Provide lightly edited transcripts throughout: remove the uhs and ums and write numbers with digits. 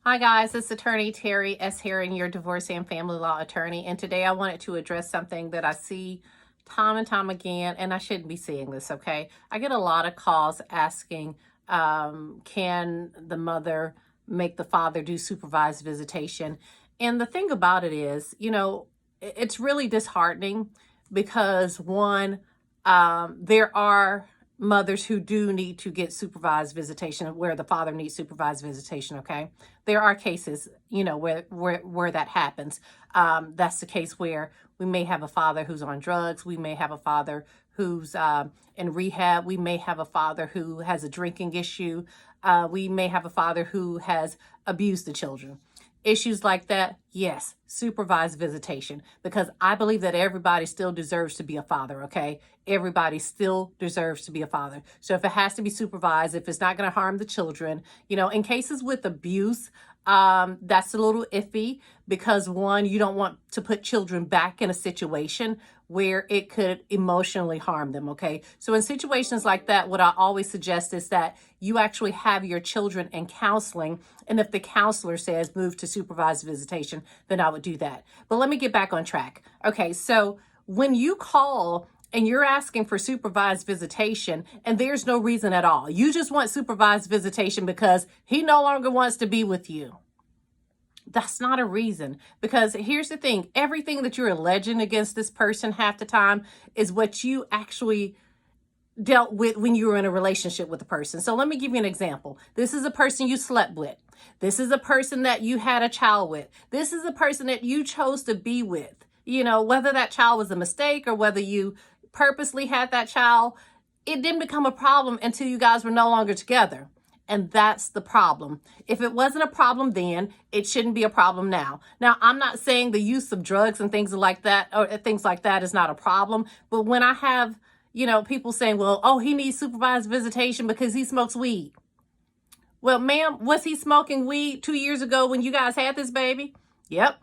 Hi guys, it's attorney Terri S. Herron, your divorce and family law attorney. And today I wanted to address something that I see time and time again, and I shouldn't be seeing this, okay? I get a lot of calls asking, can the mother make the father do supervised visitation? And the thing about it is, it's really disheartening because one, there are mothers who do need to get supervised visitation where the father needs supervised visitation, okay? There are cases, where that happens. That's the case where we may have a father who's on drugs. We may have a father who's in rehab. We may have a father who has a drinking issue. We may have a father who has abused the children. Issues like that, yes, supervised visitation, because I believe that everybody still deserves to be a father, okay? Everybody still deserves to be a father. So if it has to be supervised, if it's not going to harm the children, in cases with abuse, that's a little iffy because one, you don't want to put children back in a situation where it could emotionally harm them, okay? So in situations like that, what I always suggest is that you actually have your children in counseling, and if the counselor says move to supervised visitation, then I would do that. But let me get back on track. Okay, so when you call and you're asking for supervised visitation and there's no reason at all, you just want supervised visitation because he no longer wants to be with you. That's not a reason, because here's the thing, everything that you're alleging against this person half the time is what you actually dealt with when you were in a relationship with the person. So let me give you an example. This is a person you slept with. This is a person that you had a child with. This is a person that you chose to be with. Whether that child was a mistake or whether you purposely had that child, it didn't become a problem until you guys were no longer together. And that's the problem. If it wasn't a problem then, it shouldn't be a problem now. Now, I'm not saying the use of drugs and things like that is not a problem. But when I have, people saying, well, oh, he needs supervised visitation because he smokes weed. Well, ma'am, was he smoking weed 2 years ago when you guys had this baby? Yep.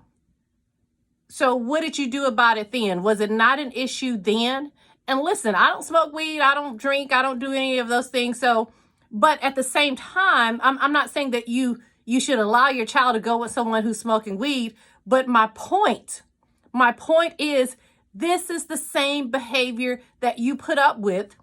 So what did you do about it then? Was it not an issue then? And listen, I don't smoke weed. I don't drink. I don't do any of those things. But at the same time, I'm not saying that you should allow your child to go with someone who's smoking weed. But my point is, this is the same behavior that you put up with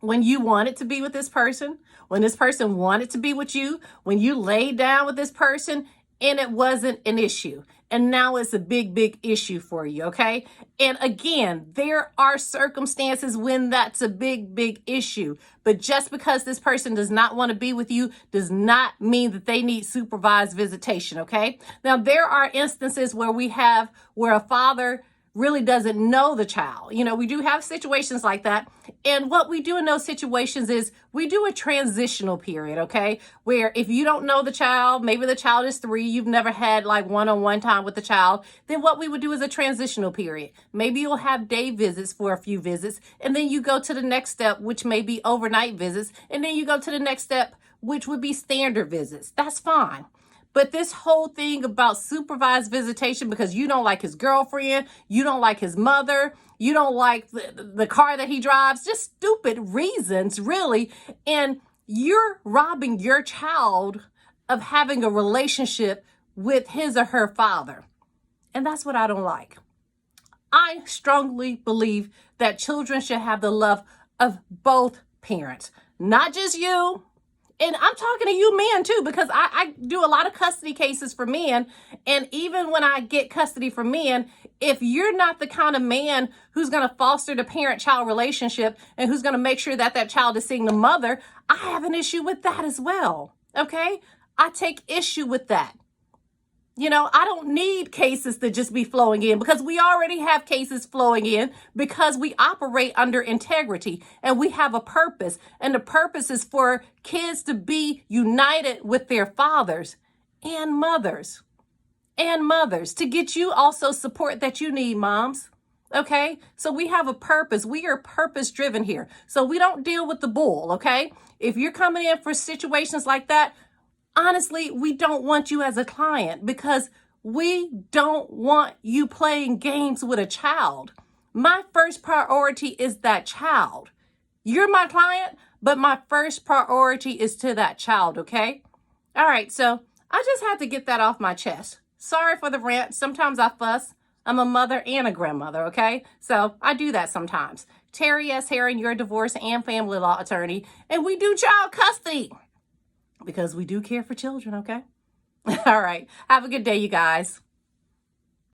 when you wanted to be with this person, when this person wanted to be with you, when you laid down with this person and it wasn't an issue. And now it's a big, big issue for you, okay? And again, there are circumstances when that's a big, big issue. But just because this person does not want to be with you does not mean that they need supervised visitation, okay? Now, there are instances where a father really doesn't know the child. We do have situations like that. And what we do in those situations is we do a transitional period, okay? Where if you don't know the child, maybe the child is 3, you've never had like one-on-one time with the child, then what we would do is a transitional period. Maybe you'll have day visits for a few visits, and then you go to the next step, which may be overnight visits, and then you go to the next step, which would be standard visits. That's fine. But this whole thing about supervised visitation because you don't like his girlfriend, you don't like his mother, you don't like the car that he drives, just stupid reasons, really. And you're robbing your child of having a relationship with his or her father. And that's what I don't like. I strongly believe that children should have the love of both parents, not just you. And I'm talking to you men too, because I do a lot of custody cases for men. And even when I get custody for men, if you're not the kind of man who's going to foster the parent-child relationship and who's going to make sure that that child is seeing the mother, I have an issue with that as well. Okay? I take issue with that. I don't need cases to just be flowing in because we already have cases flowing in because we operate under integrity and we have a purpose. And the purpose is for kids to be united with their fathers and mothers to get you also support that you need, moms. Okay? So we have a purpose. We are purpose driven here. So we don't deal with the bull. Okay? If you're coming in for situations like that, honestly, we don't want you as a client because we don't want you playing games with a child. My first priority is that child. You're my client, but my first priority is to that child, okay? All right, so I just had to get that off my chest. Sorry for the rant. Sometimes I fuss. I'm a mother and a grandmother, okay? So I do that sometimes. Terri S. Herron, your divorce and family law attorney, and we do child custody because we do care for children, okay? All right. Have a good day, you guys.